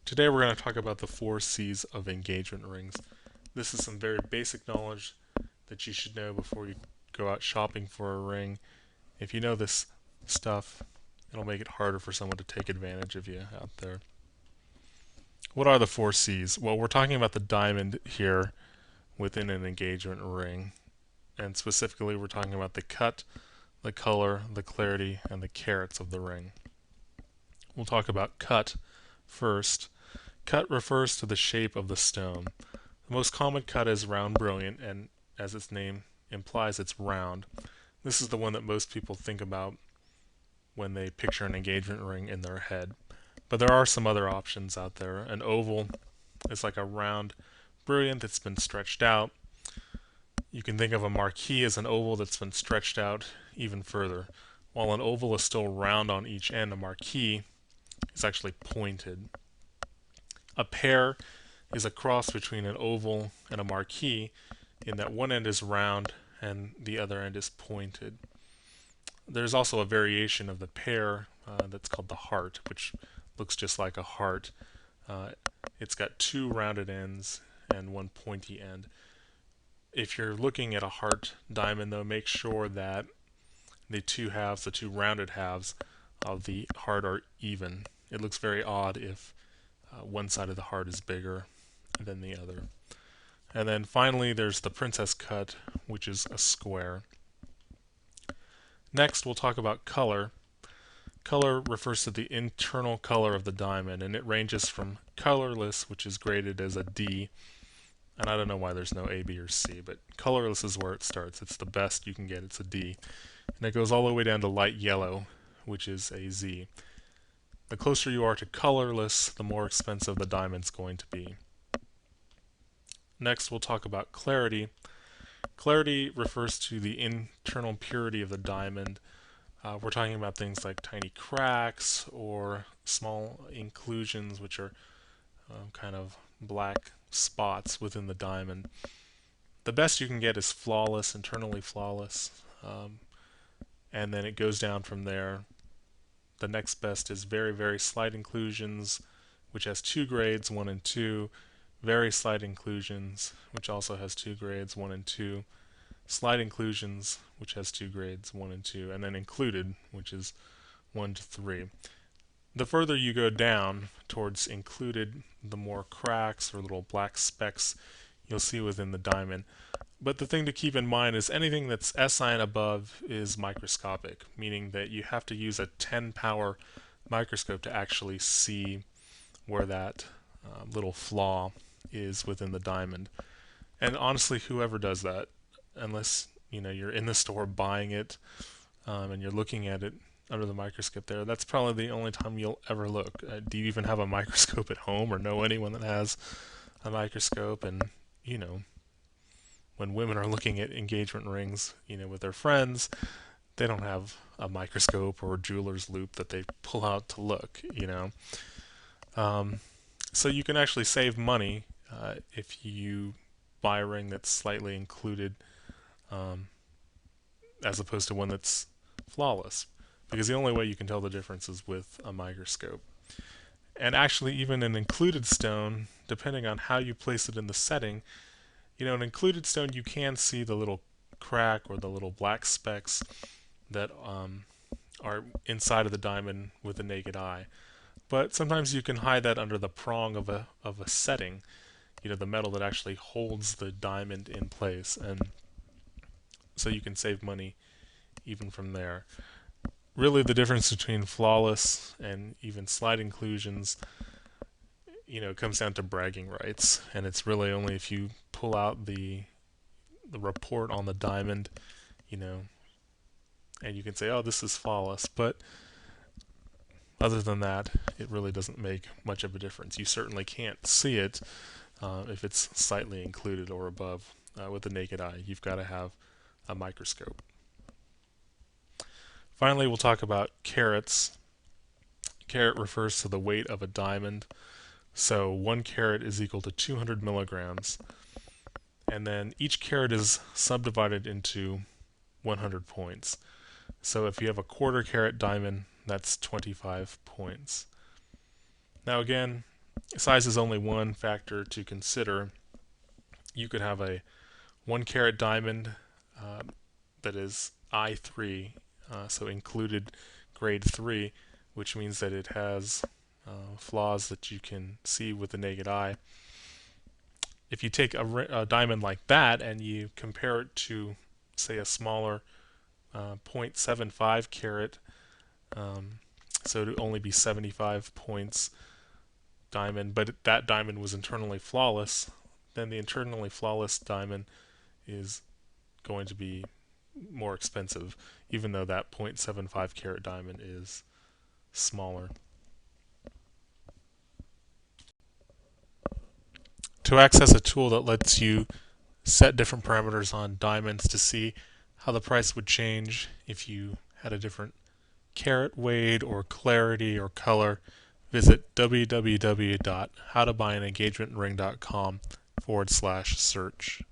Today we're going to talk about the 4 C's of engagement rings. This is some very basic knowledge that you should know before you go out shopping for a ring. If you know this stuff, it'll make it harder for someone to take advantage of you out there. What are the 4 C's? Well, we're talking about the diamond here within an engagement ring. And specifically, we're talking about the cut, the color, the clarity, and the carats of the ring. We'll talk about cut first. Cut refers to the shape of the stone. The most common cut is round brilliant, and as its name implies, it's round. This is the one that most people think about when they picture an engagement ring in their head. But there are some other options out there. An oval is like a round brilliant that's been stretched out. You can think of a marquee as an oval that's been stretched out even further. While an oval is still round on each end, a marquee is actually pointed. A pair is a cross between an oval and a marquee in that one end is round and the other end is pointed. There's also a variation of the pair that's called the heart, which looks just like a heart. Uh, it's got 2 rounded ends and 1 pointy end. If you're looking at a heart diamond, though, make sure that the 2 halves, the 2 rounded halves of the heart are even. It looks very odd if one side of the heart is bigger than the other. And then finally, there's the princess cut, which is a square. Next, we'll talk about color. Color refers to the internal color of the diamond, and it ranges from colorless, which is graded as a D, and I don't know why there's no A, B, or C, but colorless is where it starts. It's the best you can get, it's a D. And it goes all the way down to light yellow, which is a Z. The closer you are to colorless, the more expensive the diamond's going to be. Next, we'll talk about clarity. Clarity refers to the internal purity of the diamond. We're talking about things like tiny cracks or small inclusions, which are kind of black spots within the diamond. The best you can get is flawless, internally flawless, and then it goes down from there. The next best is very, very slight inclusions, which has 2 grades, 1 and 2. Very slight inclusions, which also has 2 grades, 1 and 2. Slight inclusions, which has 2 grades, 1 and 2. And then included, which is 1 to 3. The further you go down towards included, the more cracks or little black specks you'll see within the diamond. But the thing to keep in mind is anything that's SI and above is microscopic, meaning that you have to use a 10 power microscope to actually see where that little flaw is within the diamond. And honestly, whoever does that, unless you're in the store buying it and you're looking at it under the microscope there, that's probably the only time you'll ever look. Do you even have a microscope at home or know anyone that has a microscope? And when women are looking at engagement rings, with their friends, they don't have a microscope or a jeweler's loupe that they pull out to look. So you can actually save money if you buy a ring that's slightly included um, as opposed to one that's flawless. Because the only way you can tell the difference is with a microscope. And actually, even an included stone, depending on how you place it in the setting, an included stone, you can see the little crack or the little black specks that are inside of the diamond with the naked eye. But sometimes you can hide that under the prong of a setting, the metal that actually holds the diamond in place, and so you can save money even from there. Really, the difference between flawless and even slight inclusions, it comes down to bragging rights, and it's really only if you pull out the report on the diamond, and you can say, oh, this is flawless, but other than that, it really doesn't make much of a difference. You certainly can't see it if it's slightly included or above with the naked eye. You've got to have a microscope. Finally, we'll talk about carats. Carat refers to the weight of a diamond. So 1 carat is equal to 200 milligrams. And then each carat is subdivided into 100 points. So if you have a 1/4 carat diamond, that's 25 points. Now again, size is only one factor to consider. You could have a 1 carat diamond uh, that is I3, so included grade 3, which means that it has flaws that you can see with the naked eye. If you take a diamond like that and you compare it to, say, a smaller 0.75 carat, so it would only be 75 points diamond, but that diamond was internally flawless, then the internally flawless diamond is going to be more expensive, even though that 0.75 carat diamond is smaller. To access a tool that lets you set different parameters on diamonds to see how the price would change if you had a different carat weight or clarity or color, visit www.howtobuyinengagementring.com/search.